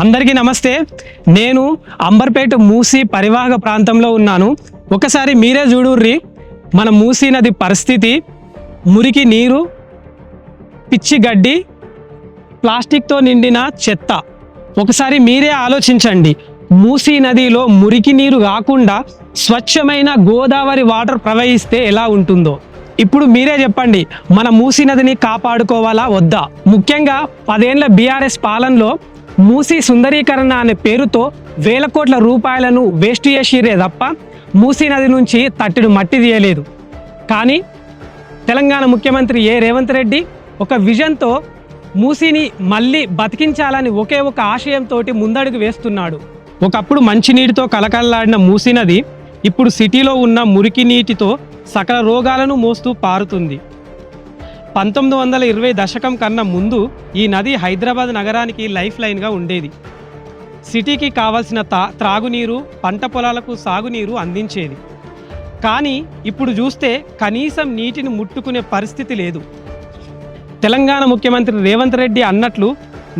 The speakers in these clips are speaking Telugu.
అందరికీ నమస్తే. నేను అంబర్పేట మూసీ పరివాహక ప్రాంతంలో ఉన్నాను. ఒకసారి మీరే చూడుర్రి మన మూసీ నది పరిస్థితి. మురికి నీరు, పిచ్చి గడ్డి, ప్లాస్టిక్తో నిండిన చెత్త. ఒకసారి మీరే ఆలోచించండి, మూసీ నదిలో మురికి నీరు కాకుండా స్వచ్ఛమైన గోదావరి వాటర్ ప్రవహిస్తే ఎలా ఉంటుందో. ఇప్పుడు మీరే చెప్పండి, మన మూసీ నదిని కాపాడుకోవాలా వద్దా? ముఖ్యంగా 10 ఏళ్ల బీఆర్ఎస్ పాలనలో మూసీ సుందరీకరణ అనే పేరుతో వేల కోట్ల రూపాయలను వేస్ట్ చేసిరే తప్ప మూసీ నది నుంచి తట్టెడు మట్టి తీయలేదు. కానీ తెలంగాణ ముఖ్యమంత్రి రేవంత్ రెడ్డి ఒక విజన్తో మూసీని మళ్ళీ బతికించాలని ఒకే ఒక ఆశయంతో ముందడుగు వేస్తున్నాడు. ఒకప్పుడు మంచినీటితో కలకల్లాడిన మూసీ నది ఇప్పుడు సిటీలో ఉన్న మురికి నీటితో సకల రోగాలను మోస్తూ పారుతుంది. 1920 దశకం కన్నా ముందు ఈ నది హైదరాబాద్ నగరానికి లైఫ్ లైన్గా ఉండేది. సిటీకి కావాల్సిన త్రాగునీరు, పంట పొలాలకు సాగునీరు అందించేది. కానీ ఇప్పుడు చూస్తే కనీసం నీటిని ముట్టుకునే పరిస్థితి లేదు. తెలంగాణ ముఖ్యమంత్రి రేవంత్ రెడ్డి అన్నట్లు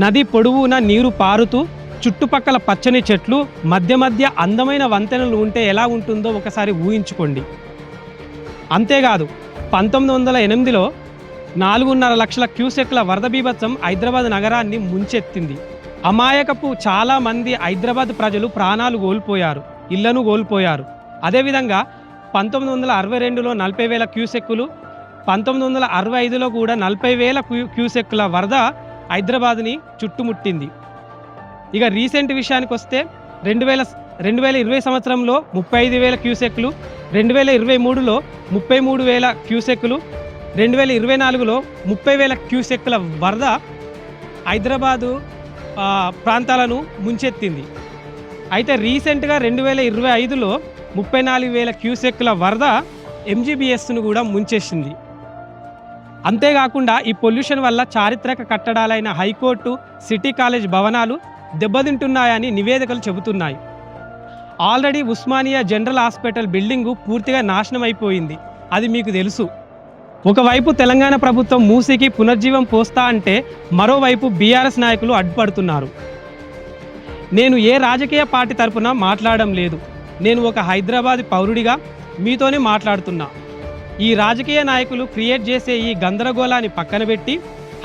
నది పొడవునా నీరు పారుతూ చుట్టుపక్కల పచ్చని చెట్లు, మధ్య మధ్య అందమైన వంతెనలు ఉంటే ఎలా ఉంటుందో ఒకసారి ఊహించుకోండి. అంతేకాదు 1908లో 4.5 లక్షల క్యూసెక్ల వరద బీభత్సం హైదరాబాద్ నగరాన్ని ముంచెత్తింది. అమాయకపు చాలామంది హైదరాబాద్ ప్రజలు ప్రాణాలు కోల్పోయారు, ఇళ్లను కోల్పోయారు. అదేవిధంగా 1962లో 40,000 క్యూసెక్కులు, 1965లో కూడా 40,000 క్యూసెక్కుల వరద హైదరాబాద్ని చుట్టుముట్టింది. ఇక రీసెంట్ విషయానికి వస్తే 2020 సంవత్సరంలో 35,000 క్యూసెక్కులు, 2023లో 33,000 క్యూసెక్కులు, 2024లో 30,000 క్యూసెక్కుల వరద హైదరాబాదు ప్రాంతాలను ముంచెత్తింది. అయితే రీసెంట్గా 2025లో 34,000 క్యూసెక్కుల వరద ఎంజీబీఎస్ను కూడా ముంచేసింది. అంతేకాకుండా ఈ పొల్యూషన్ వల్ల చారిత్రక కట్టడాలైన హైకోర్టు, సిటీ కాలేజ్ భవనాలు దెబ్బతింటున్నాయని నివేదికలు చెబుతున్నాయి. Already Osmania general hospital building పూర్తిగా నాశనం అయిపోయింది, అది మీకు తెలుసు. ఒకవైపు తెలంగాణ ప్రభుత్వం మూసీకి పునర్జీవం పోస్తా అంటే మరోవైపు బీఆర్ఎస్ నాయకులు అడ్డుపడుతున్నారు. నేను ఏ రాజకీయ పార్టీ తరపున మాట్లాడడం లేదు. నేను ఒక హైదరాబాద్ పౌరుడిగా మీతోనే మాట్లాడుతున్నా. ఈ రాజకీయ నాయకులు క్రియేట్ చేసే ఈ గందరగోళాన్ని పక్కన పెట్టి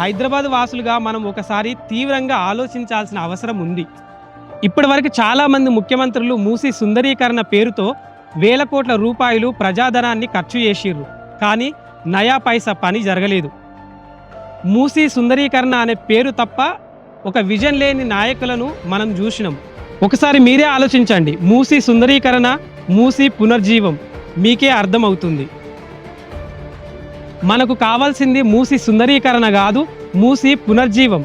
హైదరాబాద్ వాసులుగా మనం ఒకసారి తీవ్రంగా ఆలోచించాల్సిన అవసరం ఉంది. ఇప్పటి వరకు చాలామంది ముఖ్యమంత్రులు మూసీ సుందరీకరణ పేరుతో వేల కోట్ల రూపాయలు ప్రజాధనాన్ని ఖర్చు చేసిర్రు, కానీ నయా పైసా పని జరగలేదు. మూసీ సుందరీకరణ అనే పేరు తప్ప ఒక విజన్ లేని నాయకులను మనం చూసినాం. ఒకసారి మీరే ఆలోచించండి, మూసీ సుందరీకరణ, మూసీ పునర్జీవం మీకే అర్థమవుతుంది. మనకు కావాల్సింది మూసీ సుందరీకరణ కాదు, మూసీ పునర్జీవం.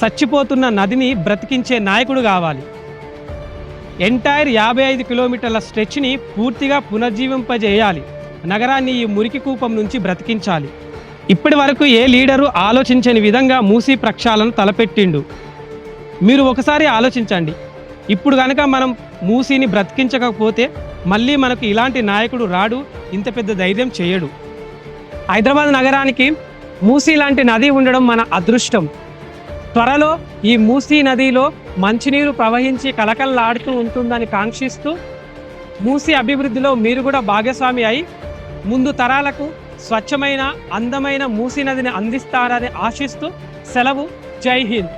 చచ్చిపోతున్న నదిని బ్రతికించే నాయకుడు కావాలి. ఎంటైర్ 55 కిలోమీటర్ల స్ట్రెచ్ని పూర్తిగా పునర్జీవింపజేయాలి. నగరాన్ని ఈ మురికి కూపం నుంచి బ్రతికించాలి. ఇప్పటి వరకు ఏ లీడరు ఆలోచించని విధంగా మూసీ ప్రక్షాళన తలపెట్టిండు. మీరు ఒకసారి ఆలోచించండి, ఇప్పుడు కనుక మనం మూసీని బ్రతికించకపోతే మళ్ళీ మనకు ఇలాంటి నాయకుడు రాడు, ఇంత పెద్ద ధైర్యం చేయడు. హైదరాబాద్ నగరానికి మూసీ లాంటి నది ఉండడం మన అదృష్టం. త్వరలో ఈ మూసీ నదిలో మంచినీరు ప్రవహించి కలకల్లాడుతూ ఉంటుందని కాంక్షిస్తూ మూసీ అభివృద్ధిలో మీరు కూడా భాగస్వామి అయి ముందు తరాలకు స్వచ్ఛమైన, అందమైన మూసీ నదిని అందిస్తారని ఆశిస్తూ సెలవు. జై హింద్.